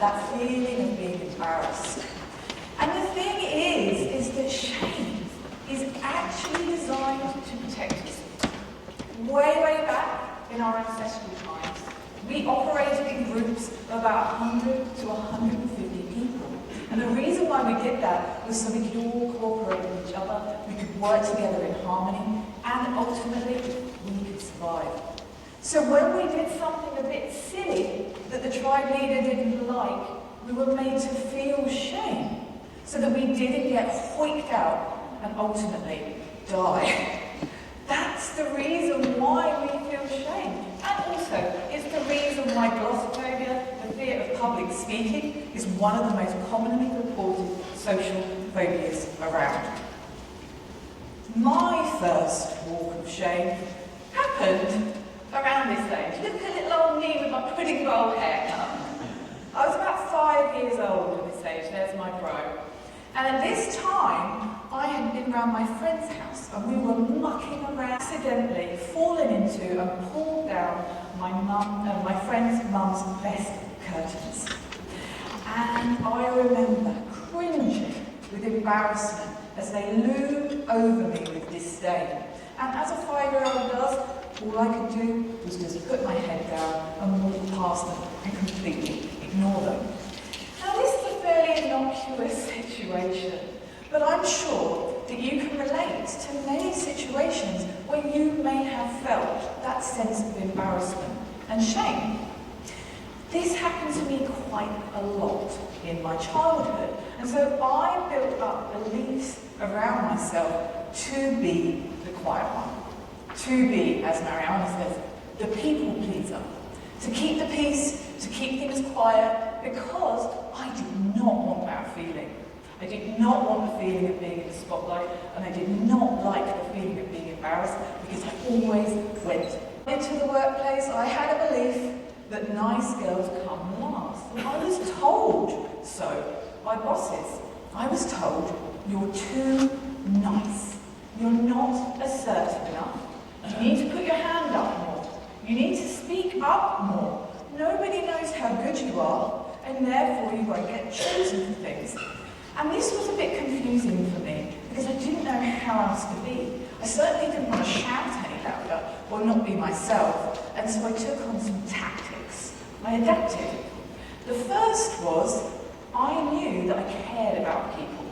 that feeling of being embarrassed. And the thing is that shame is actually designed to protect us. Way back in our ancestral times, we operated in groups of about 100 to 150 people. And the reason why we did that was so we could all cooperate with each other, we could work together in harmony, and ultimately, we could survive. So when we did something a bit silly that the tribe leader didn't like, we were made to feel shame, so that we didn't get hoiked out and ultimately die. That's the reason why we feel shame. And also, it's the reason why glossophobia, the fear of public speaking, is one of the most commonly reported social phobias around. My first walk of shame happened around this age. Look at little old me with my pudding bowl haircut. I was about 5 years old at this age, there's my bro. And at this time, I had been around my friend's house and we were mucking around, accidentally fallen into and pulled down my friend's mum's vest curtains. And I remember cringing with embarrassment as they loomed over me with disdain. And as a 5-year-old does, all I could do was just put my head down and walk past them and completely ignore them. Now this is a fairly innocuous situation, but I'm sure that you can relate to many situations where you may have felt that sense of embarrassment and shame. This happened to me quite a lot in my childhood, and so I built up beliefs around myself to be the quiet one, to be, as Mariana says, the people pleaser, to keep the peace, to keep things quiet, because I did not want that feeling. I did not want the feeling of being in the spotlight, and I did not like the feeling of being embarrassed, because I always went into the workplace. I had a belief that nice girls come last. And I was told so by bosses. I was told, you're too nice. You're not assertive enough. You need to put your hand up more. You need to speak up more. Nobody knows how good you are, and therefore you won't get chosen for things. And this was a bit confusing for me, because I didn't know how else to be. I certainly didn't want to shout any louder, or not be myself, and so I took on some tactics. I adapted. The first was, I knew that I cared about people,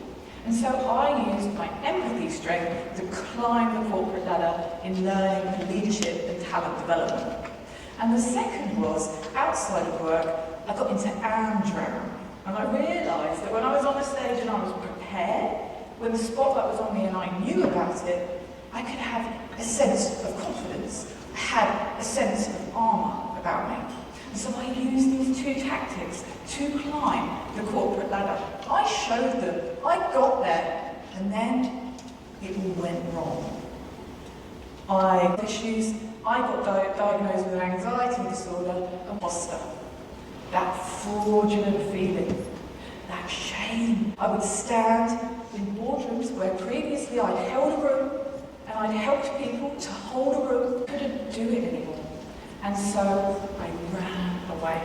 and so I used my empathy strength to climb the corporate ladder in learning, leadership, and talent development. And the second was, outside of work, I got into Andrew. And I realised that when I was on the stage and I was prepared, when the spotlight was on me and I knew about it, I could have a sense of confidence. I had a sense of armour about me. And so I used these two tactics to climb the corporate ladder. I showed them, I got there, and then it all went wrong. I got diagnosed with an anxiety disorder and imposter. That fraudulent feeling, that shame. I would stand in boardrooms where previously I'd held a room and I'd helped people to hold a room, couldn't do it anymore. And so I ran away.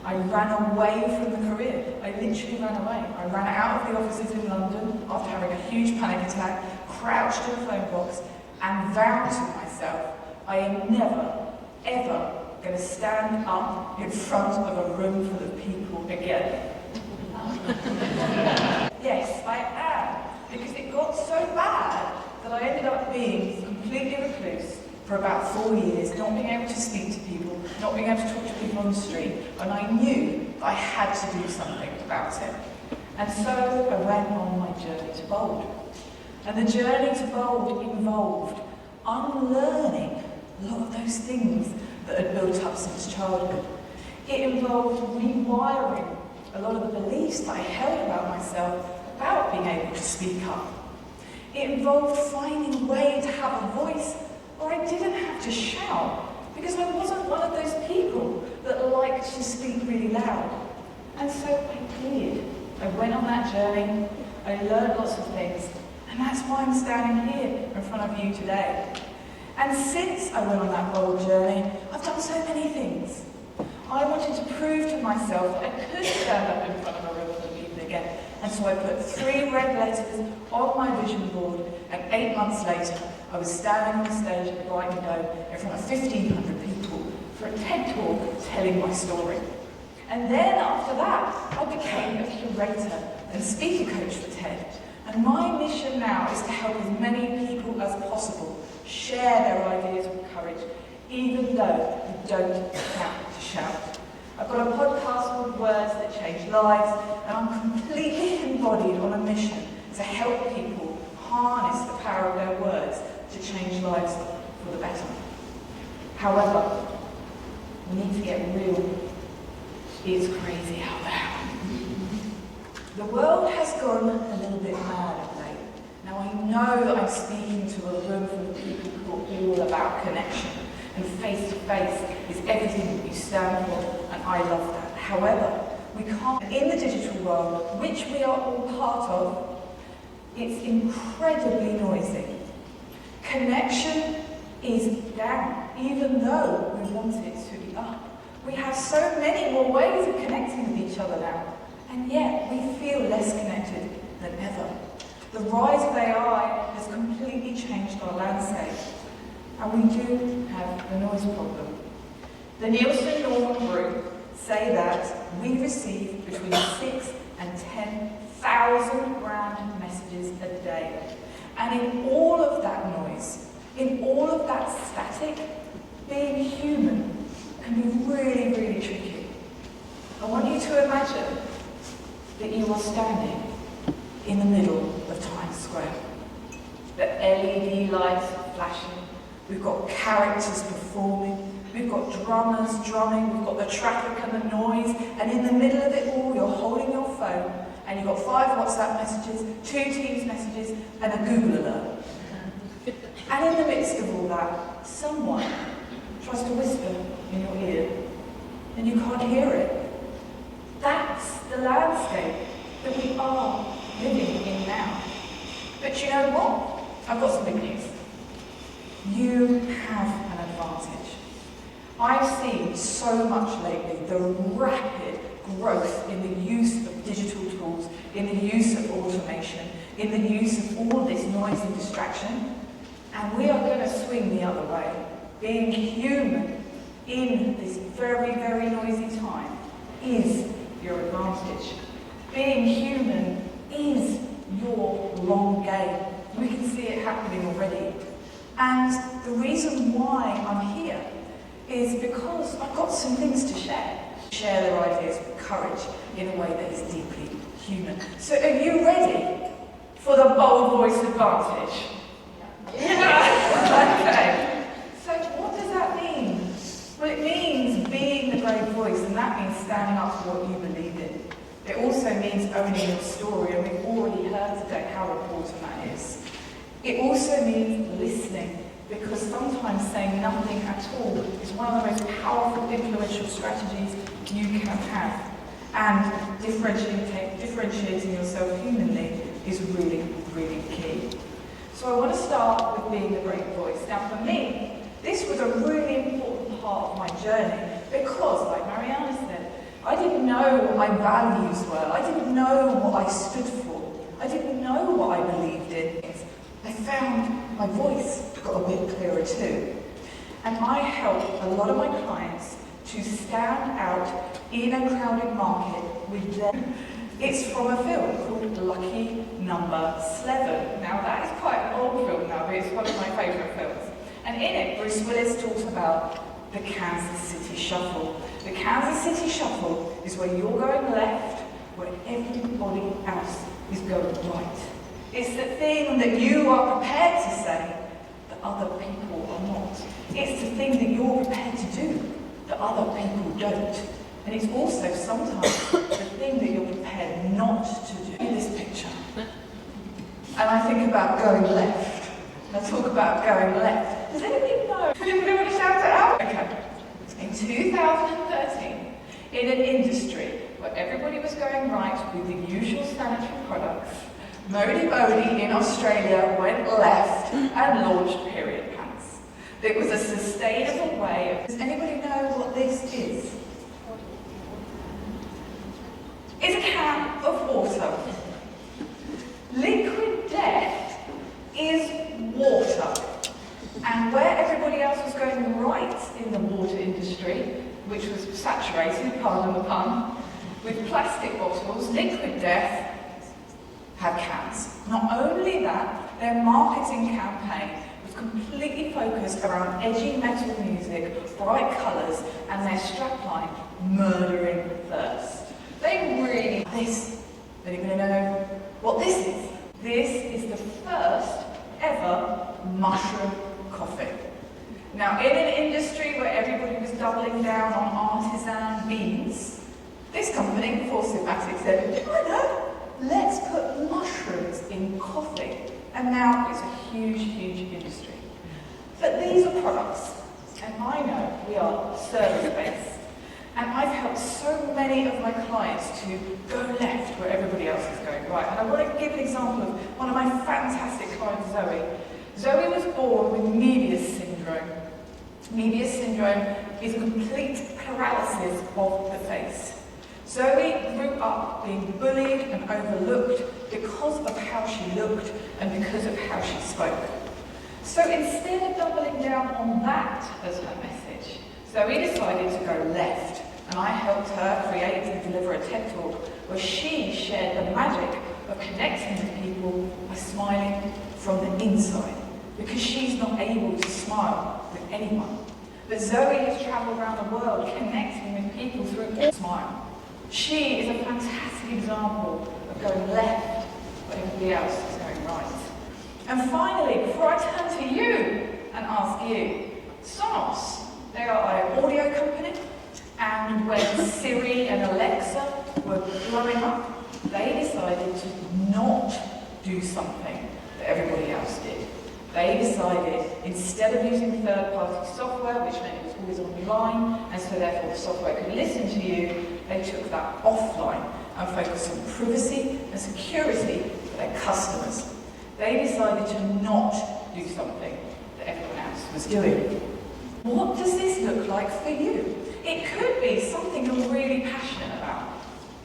I ran away from the career. I literally ran away. I ran out of the offices in London after having a huge panic attack, crouched in a phone box, and vowed to myself, I am never, ever going to stand up in front of a room full of people again. Yes, I am, because it got so bad that I ended up being completely recluse for about 4 years, not being able to speak to people, not being able to talk to people on the street, and I knew that I had to do something about it. And so I went on my journey to bold. And the journey to bold involved unlearning a lot of those things that had built up since childhood. It involved rewiring a lot of the beliefs that I held about myself about being able to speak up. It involved finding a way to have a voice where I didn't have to shout, because I wasn't one of those people that liked to speak really loud. And so I did. I went on that journey, I learned lots of things, and that's why I'm standing here in front of you today. And since I went on that bold journey, I've done so many things. I wanted to prove to myself that I could stand up in front of a room full of people again. And so I put 3 red letters on my vision board, and 8 months later, I was standing on the stage at the Brighton Dome in front of 1,500 people for a TED talk telling my story. And then after that, I became a curator and speaker coach for TED. And my mission now is to help as many people as possible share their ideas with courage, even though you don't have to shout. I've got a podcast called Words That Change Lives, and I'm completely embodied on a mission to help people harness the power of their words to change lives for the better. However, we need to get real. It's crazy out there. The world has gone a little bit mad of late. Now I know that I'm speaking to a room full of people who are all about connection, and face-to-face is everything that you stand for, and I love that. However, we can't, in the digital world, which we are all part of, it's incredibly noisy. Connection is down, even though we want it to be up. We have so many more ways of connecting with each other now, and yet we feel less connected than ever. The rise of AI has completely changed our landscape, and we do have a noise problem. The Nielsen Norman Group say that we receive between 6 and 10,000 brand messages a day. And in all of that noise, in all of that static, being human can be really, really tricky. I want you to imagine that you are standing in the middle of Times Square. The LED lights are flashing. We've got characters performing. We've got drummers drumming. We've got the traffic and the noise. And in the middle of it all, you're holding your phone and you've got 5 WhatsApp messages, 2 Teams messages, and a Google alert. And in the midst of all that, someone tries to whisper in your ear, and you can't hear it. That's the landscape that we are living in now. But you know what? I've got some good news. You have an advantage. I've seen so much lately the rapid growth in the use of digital tools, in the use of automation, in the use of all this noise and distraction, and we are going to swing the other way. Being human in this very, very noisy time is your advantage. Being human is your long game. We can see it happening already. And the reason why I'm here is because I've got some things to share. Share their ideas with courage in a way that is deeply human. So are you ready for the bold voice advantage? Yeah. Okay. So what does that mean? Well, it means being the brave voice, and that means standing up for what you believe in. It also means owning your story, and we've already heard today how important that is. It also means listening, because sometimes saying nothing at all is one of the most powerful, influential strategies you can have. And differentiating yourself humanly is really, really key. So I want to start with being the brave voice. Now for me, this was a really important part of my journey because, like Mariana said, I didn't know what my values were. I didn't know what I stood for. I didn't know what I believed in. I found my voice got a bit clearer too. And I help a lot of my clients to stand out in a crowded market with them. It's from a film called Lucky Number 11. Now that is quite an old film now, but it's one of my favourite films. And in it, Bruce Willis talks about the Kansas City Shuffle. The Kansas City Shuffle is where you're going left, where everybody else is going right. It's the thing that you are prepared to say that other people are not. It's the thing that you're prepared to do that other people don't. And it's also sometimes the thing that you're prepared not to do. In this picture. And I think about going left. I talk about going left. Does anybody know? Does anybody want to shout it out? Okay. In 2013, in an industry where everybody was going right with the usual sanitary products, Modi in Australia went left and launched period pants. It was a sustainable way of... Does anybody know what this is? can of water. Liquid death is water. And where everybody else was going right in the water industry, which was saturated, pardon the pun, with plastic bottles, liquid death had cans. Not only that, their marketing campaign was completely focused around edgy metal music, bright colours, and their strapline, murdering thirst. They really... This. Anybody know what this is? This is the first ever mushroom coffee. Now, in an industry where everybody was doubling down on artisan beans, this company, before Symatic, said, I know, let's put mushrooms in coffee. And now it's a huge, huge industry. But these are products, and I know we are service-based. And I've helped so many of my clients to go left where everybody else is going right. And I want to give an example of one of my fantastic clients, Zoe. Zoe was born with Mealy's syndrome. Mealy's syndrome is a complete paralysis of the face. Zoe grew up being bullied and overlooked because of how she looked and because of how she spoke. So instead of doubling down on that as her message, Zoe decided to go left, and I helped her create and deliver a TED Talk where she shared the magic of connecting with people by smiling from the inside, because she's not able to smile with anyone. But Zoe has travelled around the world connecting with people through all smile. She is a fantastic example of going left where everybody else is going right. And finally, before I turn to you and ask you, Sonos, they are an audio company, and when Siri and Alexa were blowing up, they decided to not do something that everybody else did. They decided, instead of using third-party software, which meant it was always online, and so therefore the software could listen to you, they took that offline and focused on privacy and security for their customers. They decided to not do something that everyone else was doing. What does this look like for you? It could be something you're really passionate about,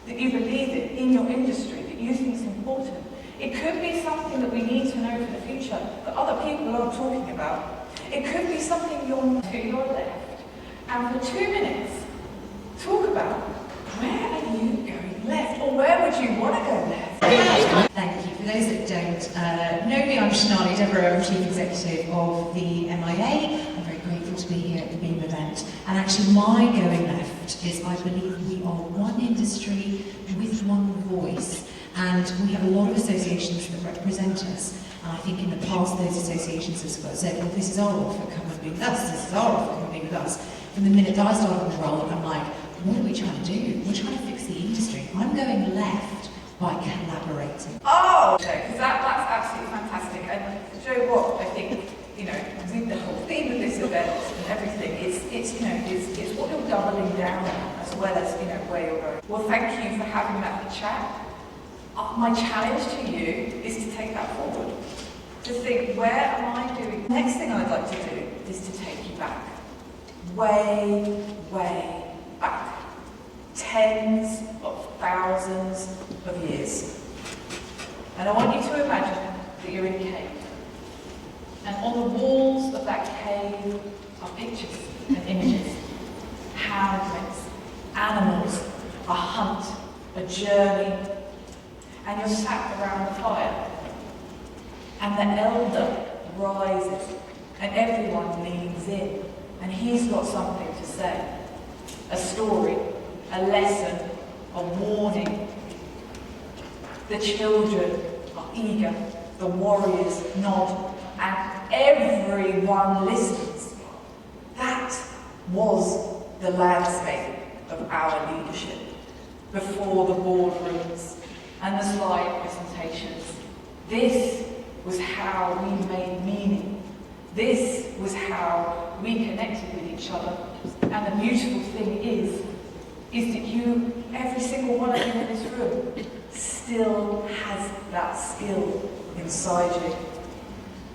that you believe in your industry, that you think is important. It could be something that we need to know for the future that other people aren't talking about. It could be something you're to your left. And for 2 minutes, talk about where are you going left, or where would you want to go left? Thank you. For those that don't know me, I'm Shonali Deborah, I'm Chief Executive of the MIA. I'm very grateful to be here at the BEAM event. And actually my going left is I believe we are one industry with one voice. And we have a lot of associations that represent us. And I think in the past those associations have said, well, this is our offer, come and be with us. This is our offer, come and be with us. From the minute that I started the role, I'm like, what are we trying to do? We're trying to fix the industry. I'm going left by collaborating. Oh, because that's absolutely fantastic. And do you know what? I think, you know, with the whole theme of this event and everything, it's what you're doubling down on, as well as, you know, where you're going. Well, thank you for having that chat. My challenge to you is to take that forward. To think, where am I doing? The next thing I'd like to do is to take you back. Way, way back. Tens of thousands of years. And I want you to imagine that you're in a cave. And on the walls of that cave are pictures and images. Handprints, animals, a hunt, a journey. And you're sat around the fire. And the elder rises, and everyone leans in. And he's got something to say. A story, a lesson, a warning. The children are eager, the warriors nod, and everyone listens. That was the landscape of our leadership before the boardrooms and the slide presentations. This was how we made meaning. This was how we connected with each other. And the beautiful thing is that you, every single one of you in this room, still has that skill inside you.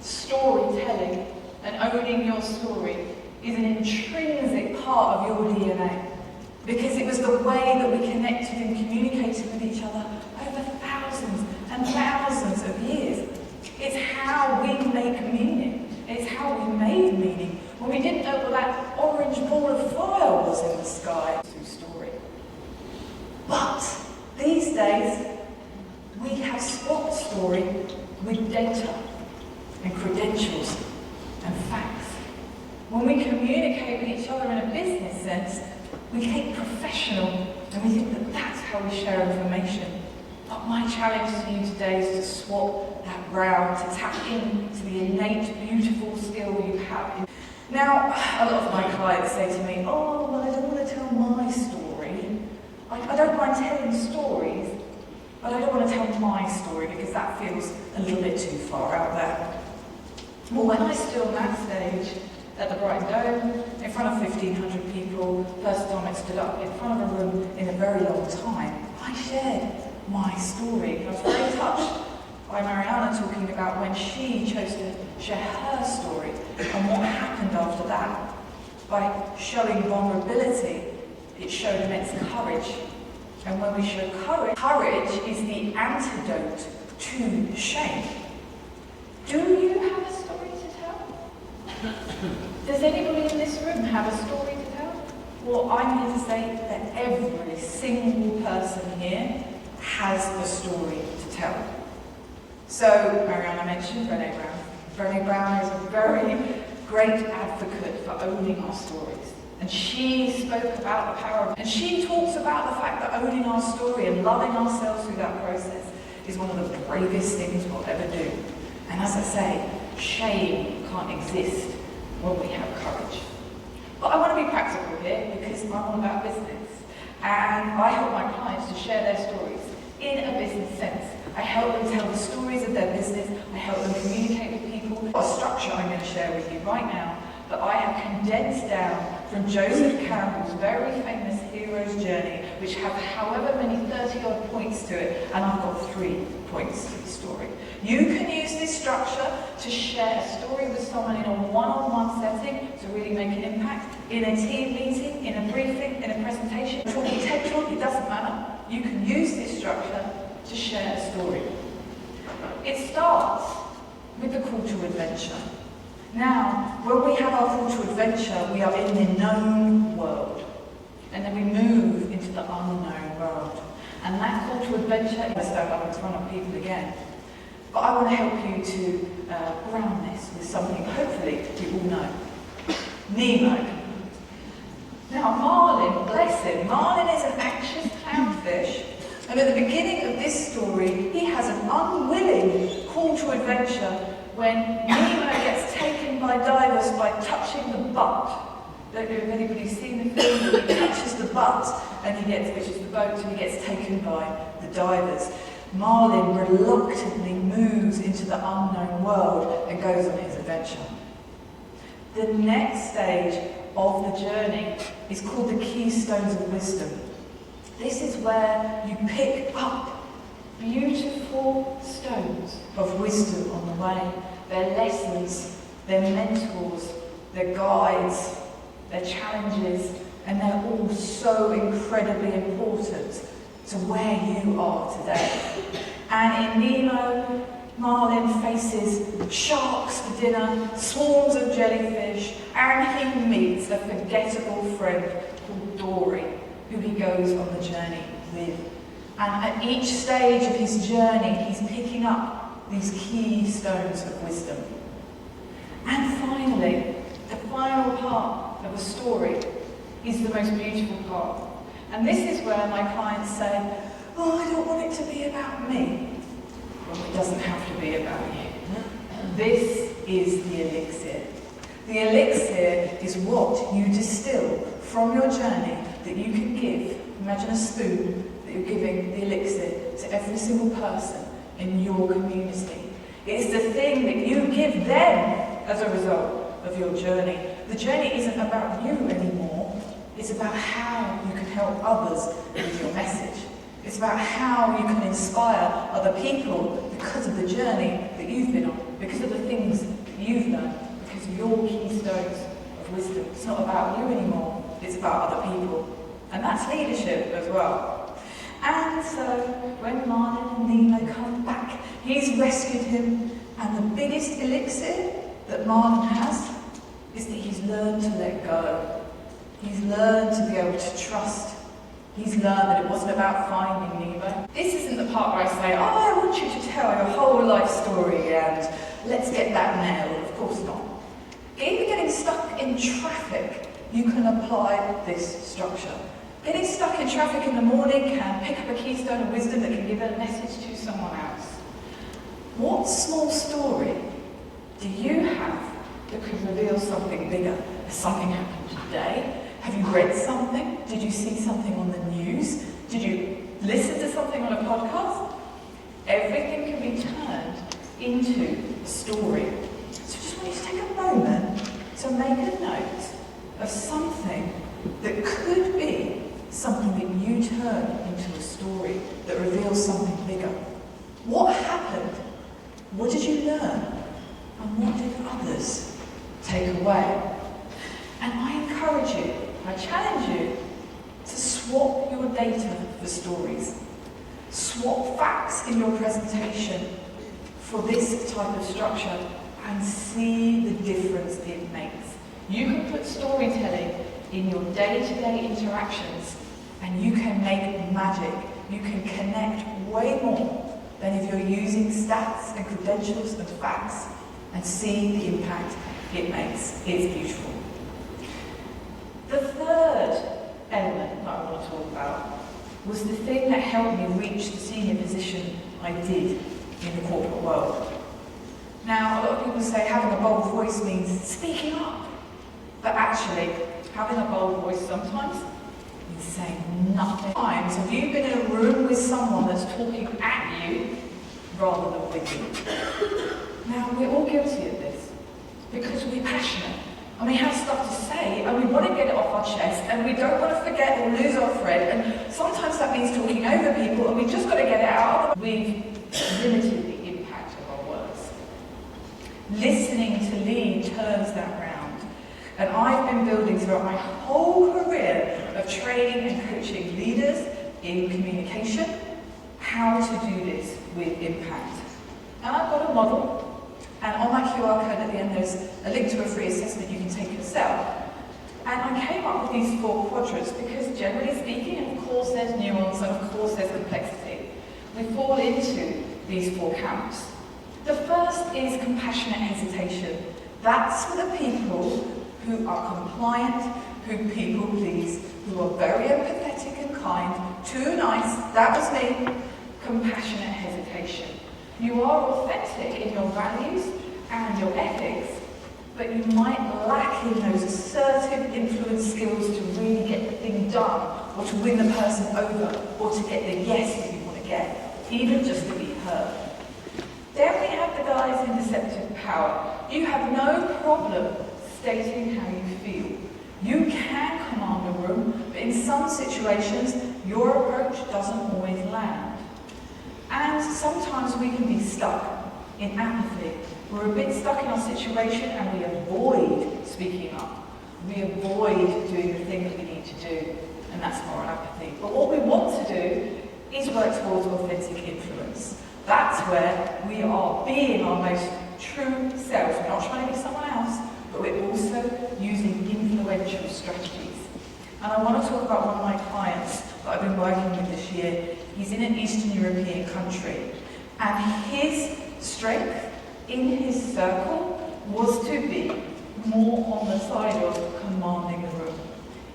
Storytelling and owning your story is an intrinsic part of your DNA, because it was the way that we connected and communicated with each other make meaning. It's how we made meaning. When we didn't know what that orange ball of fire was in the sky. True story. But these days, we have spot story with data and credentials and facts. When we communicate with each other in a business sense, we take professional and we think that that's how we share information. But my challenge to you today is to swap that round, to tap into the innate, beautiful skill you have. Now, a lot of my clients say to me, oh, well, I don't want to tell my story. I don't mind telling stories, but I don't want to tell my story because that feels a little bit too far out there. Well, when I stood on that stage at the Brighton Dome, in front of 1,500 people, first time I stood up in front of a room in a very long time, I shared my story. I was very touched by Mariana talking about when she chose to share her story and what happened after that. By showing vulnerability, it showed immense courage. And when we show courage, courage is the antidote to shame. Do you have a story to tell? Does anybody in this room have a story to tell? Well, I'm here to say that every single person here has a story to tell. So, Mariana mentioned Brené Brown. Brené Brown is a very great advocate for owning our stories. And she spoke about the power of, and she talks about the fact that owning our story and loving ourselves through that process is one of the bravest things we'll ever do. And as I say, shame can't exist when we have courage. But I want to be practical here because I'm all about business. And I help my clients to share their stories in a business sense. I help them tell the stories of their business. I help them communicate with people. A structure I'm going to share with you right now that I have condensed down from Joseph Campbell's very famous Hero's Journey, which have however many 30-odd points to it, and I've got 3 points to the story. You can use this structure to share a story with someone in a one-on-one setting to really make an impact, in a team meeting, in a briefing, in a presentation, talking TED Talk, it doesn't matter. You can use this structure to share a story. It starts with the call to adventure. Now, when we have our call to adventure, we are in the known world. And then we move into the unknown world. And that call to adventure is stand up in front of people again. But I want to help you to ground this with something hopefully you all know. Nemo. Now, Marlin, bless him, Marlin is an anxious clownfish. And at the beginning of this story, he has an unwilling call to adventure when Nemo gets taken by divers by touching the butt. Don't know if anybody's seen the film, but he touches the butt, and he gets, which is the boat, and he gets taken by the divers. Marlin reluctantly moves into the unknown world and goes on his adventure. The next stage of the journey is called the Keystones of Wisdom. This is where you pick up beautiful stones of wisdom on the way. They're lessons, they're mentors, they're guides, they're challenges, and they're all so incredibly important to where you are today. And in Nemo, Marlin faces sharks for dinner, swarms of jellyfish, and he meets a forgettable friend called Dory, who he goes on the journey with. And at each stage of his journey, he's picking up these keystones of wisdom. And finally, the final part of the story is the most beautiful part. And this is where my clients say, oh, I don't want it to be about me. Well, it doesn't have to be about you. This is the elixir. The elixir is what you distill from your journey that you can give. Imagine a spoon that you're giving the elixir to every single person in your community. It's the thing that you give them as a result of your journey. The journey isn't about you anymore. It's about how you can help others with your message. It's about how you can inspire other people because of the journey that you've been on, because of the things that you've learned, because of your keystones of wisdom. It's not about you anymore, it's about other people. And that's leadership as well. And so, when Marlin and Nemo come back, he's rescued him, And the biggest elixir that Marlon has is that he's learned to let go. He's learned to be able to trust. He's learned that it wasn't about finding Nemo. This isn't the part where I say, oh, I want you to tell your whole life story and let's get that nailed. Of course not. Even getting stuck in traffic, you can apply this structure. Getting stuck in traffic in the morning can pick up a keystone of wisdom that can give a message to someone else. What small story do you have that could reveal something bigger? Has something happened today? Have you read something? Did you see something on the news? Did you listen to something on a podcast? Everything can be turned into a story. So I just want you to take a moment to make a note of something that could be something that you turn into a story that reveals something bigger. What happened? What did you learn? And what did others take away? And I encourage you, I challenge you to swap your data for stories. Swap facts in your presentation for this type of structure and see the difference it makes. You can put storytelling in your day-to-day interactions and you can make magic. You can connect way more than if you're using stats and credentials and facts and see the impact it makes. It's beautiful. The third element that I want to talk about was the thing that helped me reach the senior position I did in the corporate world. Now, a lot of people say having a bold voice means speaking up, but actually, having a bold voice sometimes means saying nothing. Times have you been in a room with someone that's talking at you rather than with you? Now, we're all guilty of this because we're passionate and we have stuff to say and we want to get it off our chest and we don't want to forget or lose our thread, and sometimes that means talking over people and we've just got to get it out. We've limited the impact of our words. Listening to lead turns that round, and I've been building throughout my whole career of training and coaching leaders in communication how to do this with impact. And I've got a model. And on my QR code at the end there's a link to a free assessment you can take yourself. And I came up with these 4 quadrants because generally speaking, and of course there's nuance and of course there's complexity, we fall into these 4 camps. The first is compassionate hesitation. That's for the people who are compliant, who people please, who are very empathetic and kind, too nice, that was me. Compassionate hesitation. You are authentic in your values and your ethics, but you might lack in those assertive influence skills to really get the thing done, or to win the person over, or to get the yes that you want to get, even just to be heard. Then we have the guys in deceptive power. You have no problem stating how you feel. You can command a room, but in some situations, your approach doesn't always land. And sometimes we can be stuck in apathy. We're a bit stuck in our situation and we avoid speaking up. We avoid doing the thing that we need to do, and that's moral apathy. But what we want to do is work towards authentic influence. That's where we are being our most true selves. We're not trying to be someone else, but we're also using influential strategies. And I want to talk about one of my clients that I've been working with this year. He's in an Eastern European country, and his strength in his circle was to be more on the side of commanding the room.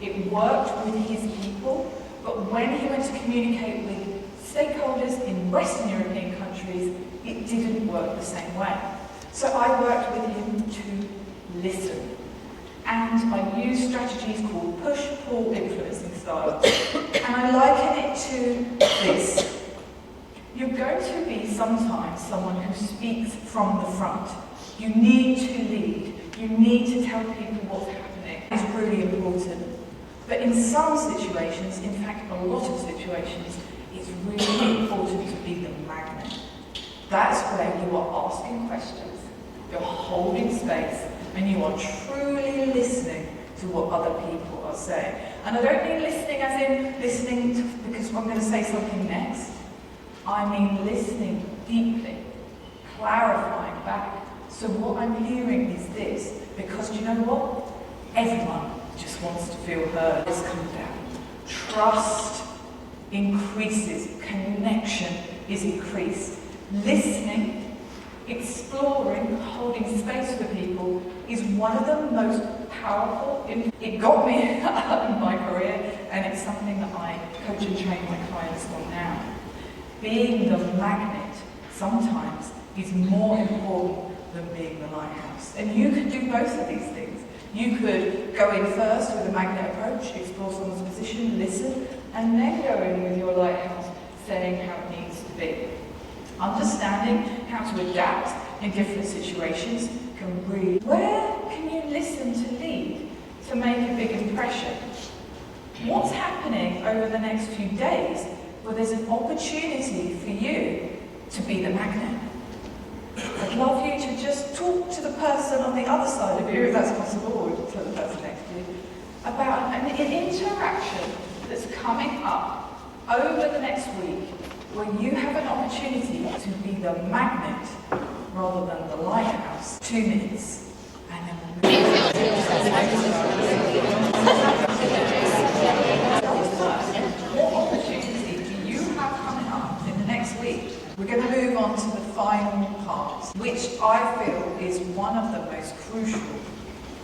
It worked with his people, but when he went to communicate with stakeholders in Western European countries, it didn't work the same way. So I worked with him to listen. And I use strategies called push-pull influencing style. And I liken it to this. You're going to be sometimes someone who speaks from the front. You need to lead. You need to tell people what's happening. It's really important. But in some situations, in fact a lot of situations, it's really important to be the magnet. That's where you are asking questions, you're holding space, and you are truly listening to what other people are saying. And I don't mean listening as in listening to, because I'm going to say something next. I mean listening deeply, clarifying, back. So what I'm hearing is this, because do you know what? Everyone just wants to feel heard. Let's come down. Trust increases, connection is increased. Listening, exploring, holding space for people is one of the most powerful. It got me in my career, and it's something that I coach and train my clients on now. Being the magnet sometimes is more important than being the lighthouse. And you can do both of these things. You could go in first with a magnet approach, explore someone's position, listen, and then go in with your lighthouse, saying how it needs to be. Understanding how to adapt in different situations can really... Where can you listen to lead to make a big impression? What's happening over the next few days where there's an opportunity for you to be the magnet? I'd love you to just talk to the person on the other side of you, if that's possible, or to the person next to you, about an interaction that's coming up over the next week where you have an opportunity to be the magnet rather than the lighthouse. 2 minutes, and then we'll move on. What opportunity do you have coming up in the next week? We're going to move on to the final part, which I feel is one of the most crucial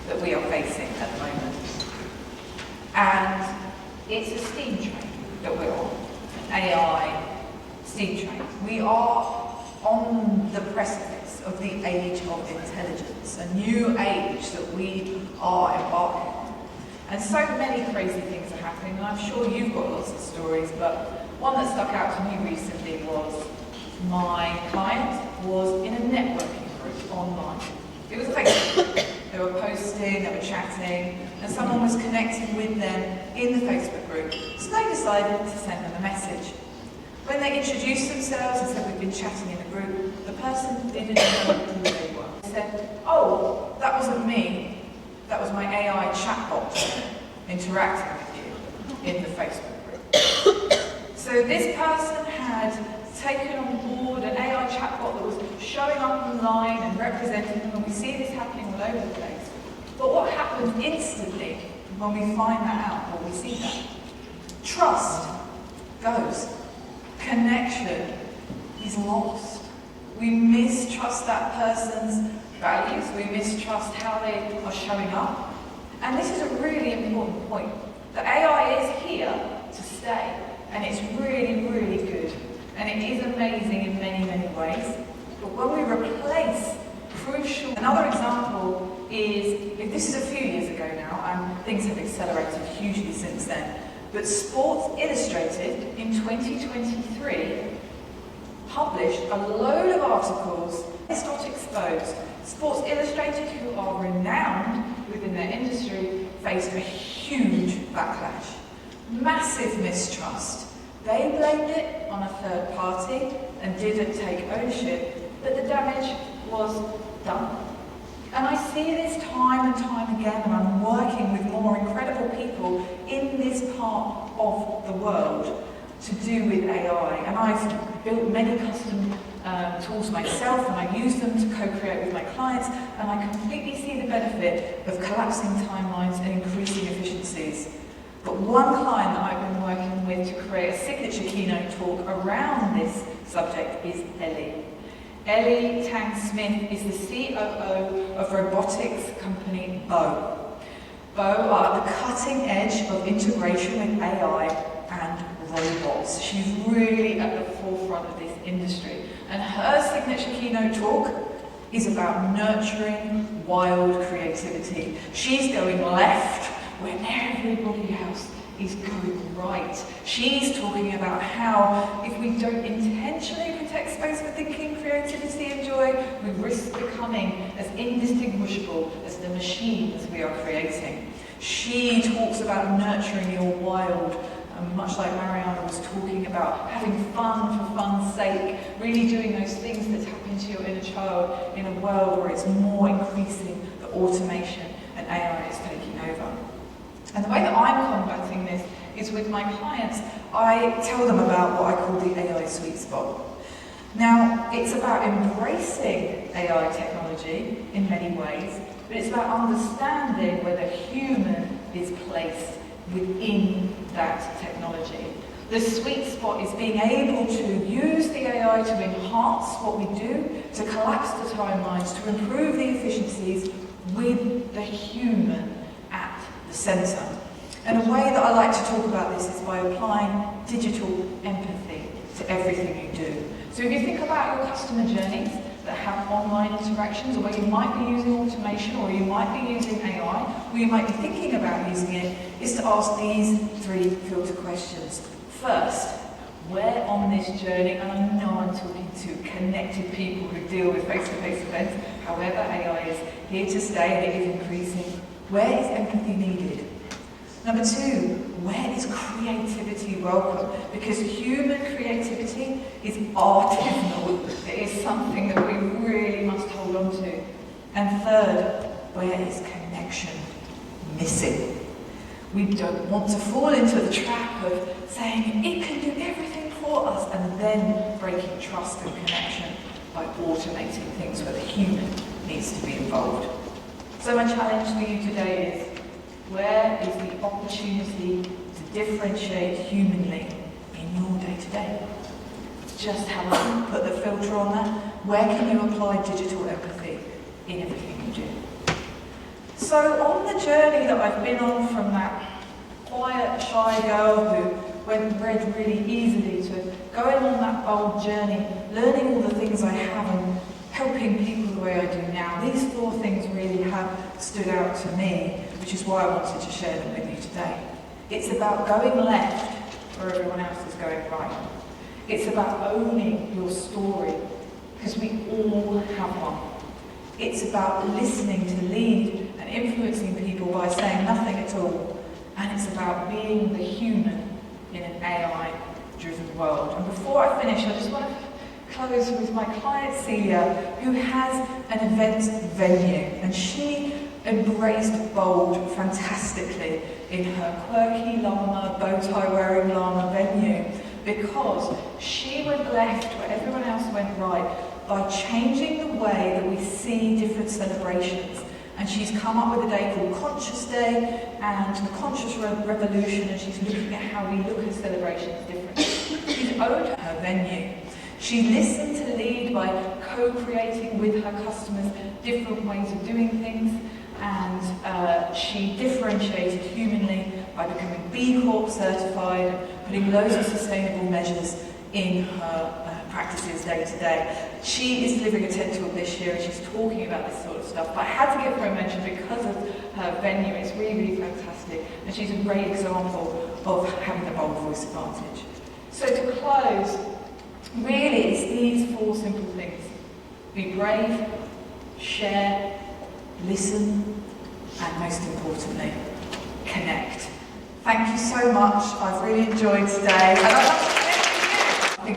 that we are facing at the moment. And it's a steam train that we're on, an AI steam train. We are on the precipice of the age of intelligence, a new age that we are embarking on. And so many crazy things are happening, and I'm sure you've got lots of stories, but one that stuck out to me recently was my client was in a networking group online. It was a Facebook group. They were posting, they were chatting, and someone was connecting with them in the Facebook group. So they decided to send them a message. When they introduced themselves and said, "We've been chatting in the group," the person didn't know who they were. They said, "Oh, that wasn't me. That was my AI chatbot interacting with you in the Facebook group." So this person had taken on board an AI chatbot that was showing up online and representing them, and we see this happening all over the place. But what happens instantly when we find that out, when we see that? Trust goes. Connection is lost. We mistrust that person's values, we mistrust how they are showing up. And this is a really important point. The AI is here to stay, and it's really, really good. And it is amazing in many, many ways. But when we replace crucial... Another example is, if this is a few years ago now, and things have accelerated hugely since then, but Sports Illustrated in 2023 published a load of articles. It's not exposed. Sports Illustrated, who are renowned within their industry, faced a huge backlash. Massive mistrust. They blamed it on a third party and didn't take ownership, but the damage was done. And I see this time and time again, and I'm working with more incredible people in this part of the world to do with AI. And I've built many custom tools myself, and I use them to co-create with my clients, and I completely see the benefit of collapsing timelines and increasing efficiencies. But one client that I've been working with to create a signature keynote talk around this subject is Ellie. Ellie Tang-Smith is the COO of robotics company Bo. Bo are at the cutting edge of integration with AI and robots. She's really at the forefront of this industry. And her signature keynote talk is about nurturing wild creativity. She's going left when everybody else is going right. She's talking about how if we don't intentionally protect space for thinking, creativity and joy, we risk becoming as indistinguishable as the machines we are creating. She talks about nurturing your wild, much like Mariana was talking about, having fun for fun's sake, really doing those things that tap into your inner child in a world where it's more increasing the automation and AI is taking over. And the way that I'm combating this is with my clients, I tell them about what I call the AI sweet spot. Now, it's about embracing AI technology in many ways, but it's about understanding where the human is placed within that technology. The sweet spot is being able to use the AI to enhance what we do, to collapse the timelines, to improve the efficiencies with the human at the centre. And a way that I like to talk about this is by applying digital empathy to everything you do. So if you think about your customer journeys that have online interactions, or where you might be using automation, or you might be using AI, or you might be thinking about using it, is to ask these 3 filter questions. First, where on this journey, and I know I'm talking to connected people who deal with face-to-face events, however AI is here to stay and it is increasing, where is empathy needed? Number 2, where is creativity welcome? Because human creativity is artisanal. It is something that we really must hold on to. And third, where is connection missing? We don't want to fall into the trap of saying it can do everything for us and then breaking trust and connection by automating things where the human needs to be involved. So my challenge for you today is, where is the opportunity to differentiate humanly in your day-to-day? Just have a put the filter on that. Where can you apply digital empathy in everything you do? So on the journey that I've been on from that quiet, shy girl who read really easily to going on that bold journey, learning all the things I have and helping people the way I do now, these 4 things really have stood out to me, which is why I wanted to share them with you today. It's about going left where everyone else is going right. It's about owning your story, because we all have one. It's about listening to lead and influencing people by saying nothing at all. And it's about being the human in an AI-driven world. And before I finish, I just want to close with my client Celia, who has an event venue. And she embraced bold fantastically in her quirky llama, bow tie wearing llama venue, because she went left where everyone else went right by changing the way that we see different celebrations. And she's come up with a day called Conscious Day and the Conscious Revolution, and she's looking at how we look at celebrations differently. She's owned her venue. She listened to lead by co-creating with her customers different ways of doing things, and she differentiated humanly by becoming B Corp certified, putting loads of sustainable measures in her practices day to day. She is delivering a TED Talk this year and she's talking about this sort of stuff, but I had to give her a mention because of her venue. It's really, really fantastic, and she's a great example of having a bold voice advantage. So to close, really it's these 4 simple things. Be brave, share, listen, and most importantly, connect. Thank you so much. I've really enjoyed today. And